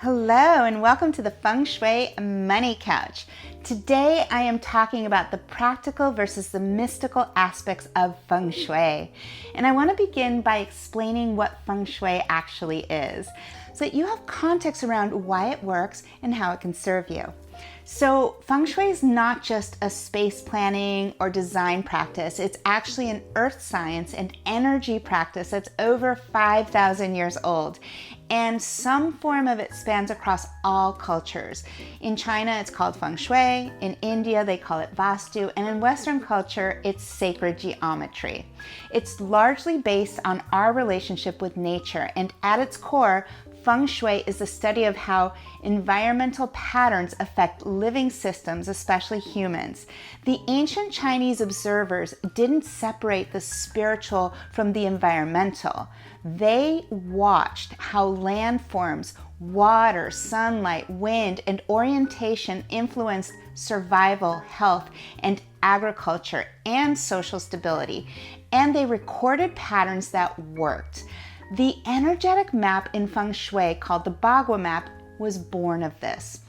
Hello and welcome to the Feng Shui Money Couch. Today I am talking about the practical versus the mystical aspects of Feng Shui. And I want to begin by explaining what Feng Shui actually is, so that you have context around why it works and how it can serve you. So Feng Shui is not just a space planning or design practice. It's actually an earth science and energy practice that's over 5,000 years old. And some form of it spans across all cultures. In China, it's called Feng Shui. In India, they call it Vastu. And in Western culture, it's sacred geometry. It's largely based on our relationship with nature. And at its core, Feng Shui is the study of how environmental patterns affect living systems, especially humans. The ancient Chinese observers didn't separate the spiritual from the environmental. They watched how landforms, water, sunlight, wind, and orientation influenced survival, health, and agriculture and social stability. And they recorded patterns that worked. The energetic map in Feng Shui, called the Bagua map, was born of this.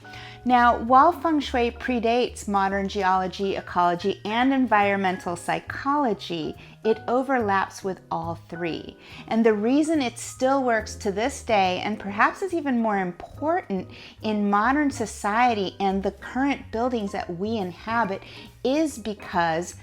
Now, while Feng Shui predates modern geology, ecology, and environmental psychology, it overlaps with all three. And the reason it still works to this day, and perhaps is even more important in modern society and the current buildings that we inhabit, is because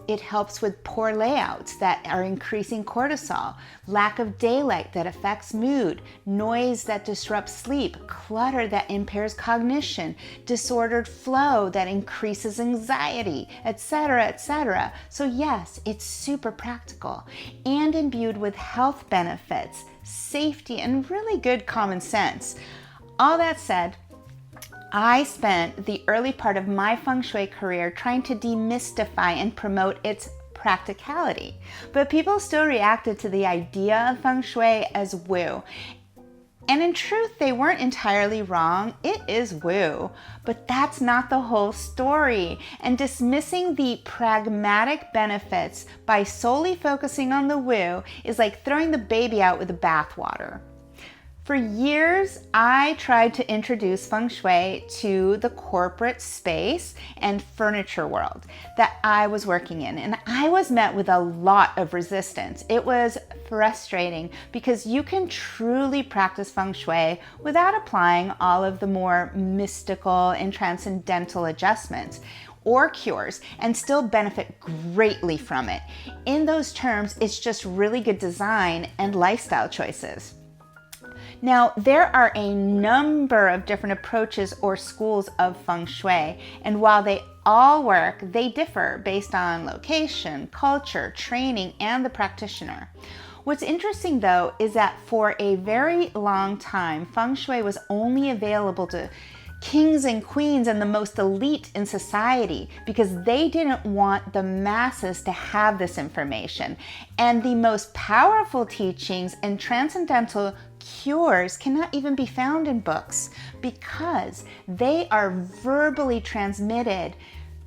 it helps with poor layouts that are increasing cortisol, lack of daylight that affects mood, noise that disrupts sleep, clutter that impairs cognition, disordered flow that increases anxiety, etc., etc. So yes, it's super practical and imbued with health benefits, safety, and really good common sense. All that said, I spent the early part of my Feng Shui career trying to demystify and promote its practicality, but people still reacted to the idea of Feng Shui as woo. And in truth, they weren't entirely wrong. It is woo, but that's not the whole story. And dismissing the pragmatic benefits by solely focusing on the woo is like throwing the baby out with the bathwater. For years, I tried to introduce Feng Shui to the corporate space and furniture world that I was working in, and I was met with a lot of resistance. It was frustrating because you can truly practice Feng Shui without applying all of the more mystical and transcendental adjustments or cures and still benefit greatly from it. In those terms, it's just really good design and lifestyle choices. Now, there are a number of different approaches or schools of Feng Shui, and while they all work, they differ based on location, culture, training, and the practitioner. What's interesting though is that for a very long time, Feng Shui was only available to kings and queens and the most elite in society because they didn't want the masses to have this information. And the most powerful teachings and transcendental cures cannot even be found in books because they are verbally transmitted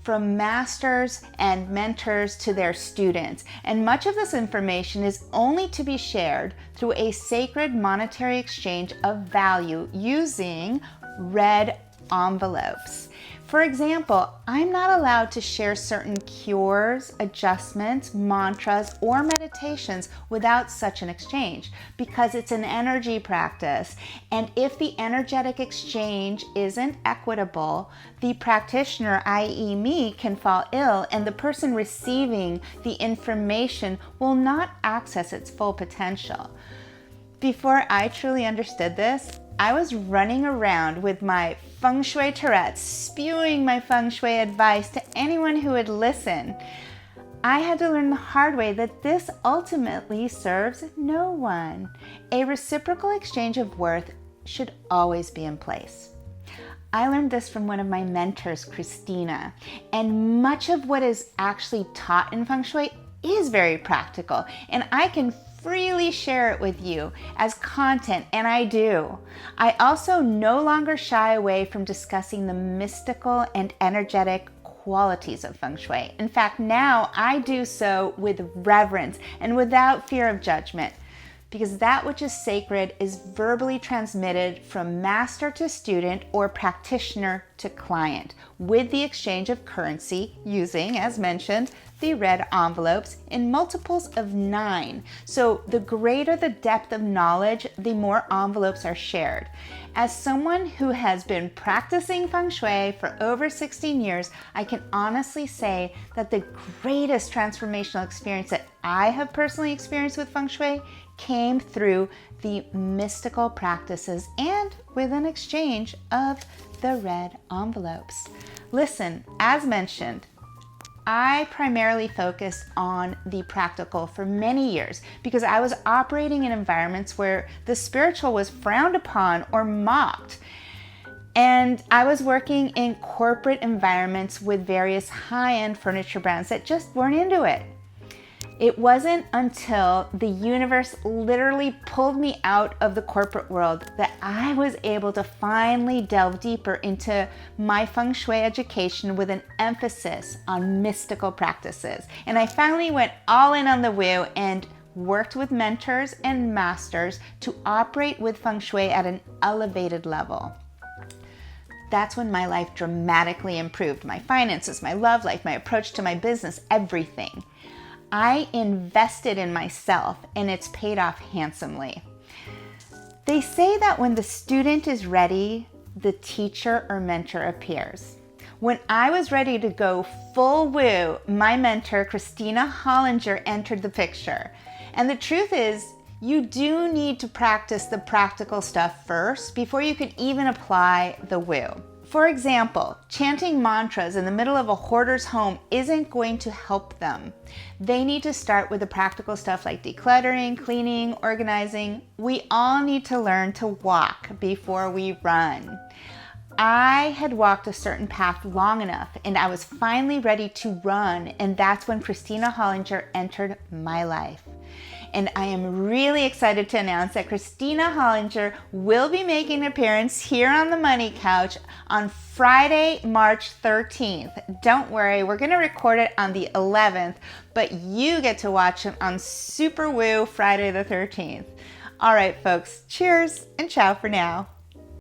from masters and mentors to their students. And much of this information is only to be shared through a sacred monetary exchange of value using red envelopes. For example, I'm not allowed to share certain cures, adjustments, mantras, or meditations without such an exchange because it's an energy practice. And if the energetic exchange isn't equitable, the practitioner, i.e. me, can fall ill and the person receiving the information will not access its full potential. Before I truly understood this, I was running around with my Feng Shui Tourette's, spewing my Feng Shui advice to anyone who would listen. I had to learn the hard way that this ultimately serves no one. A reciprocal exchange of worth should always be in place. I learned this from one of my mentors, Christina, and much of what is actually taught in Feng Shui is very practical, and I can freely share it with you as content, and I do. I also no longer shy away from discussing the mystical and energetic qualities of Feng Shui. In fact, now I do so with reverence and without fear of judgment. because that which is sacred is verbally transmitted from master to student or practitioner to client with the exchange of currency using, as mentioned, the red envelopes in multiples of 9. So the greater the depth of knowledge, the more envelopes are shared. As someone who has been practicing Feng Shui for over 16 years, I can honestly say that the greatest transformational experience that I have personally experienced with Feng Shui came through the mystical practices and with an exchange of the red envelopes. Listen, as mentioned, I primarily focused on the practical for many years because I was operating in environments where the spiritual was frowned upon or mocked. And I was working in corporate environments with various high-end furniture brands that just weren't into it. It wasn't until the universe literally pulled me out of the corporate world that I was able to finally delve deeper into my Feng Shui education with an emphasis on mystical practices. And I finally went all in on the woo and worked with mentors and masters to operate with Feng Shui at an elevated level. That's when my life dramatically improved. My finances, my love life, my approach to my business, everything. I invested in myself and it's paid off handsomely. They say that when the student is ready, the teacher or mentor appears. When I was ready to go full woo, my mentor, Christina Hollinger, entered the picture. And the truth is, you do need to practice the practical stuff first before you can even apply the woo. For example, chanting mantras in the middle of a hoarder's home isn't going to help them. They need to start with the practical stuff like decluttering, cleaning, organizing. We all need to learn to walk before we run. I had walked a certain path long enough and I was finally ready to run, and that's when Christina Hollinger entered my life. And I am really excited to announce that Christina Hollinger will be making an appearance here on the Money Couch on Friday, March 13th. Don't worry, we're going to record it on the 11th, but you get to watch it on Super Woo Friday the 13th. All right, folks, cheers and ciao for now.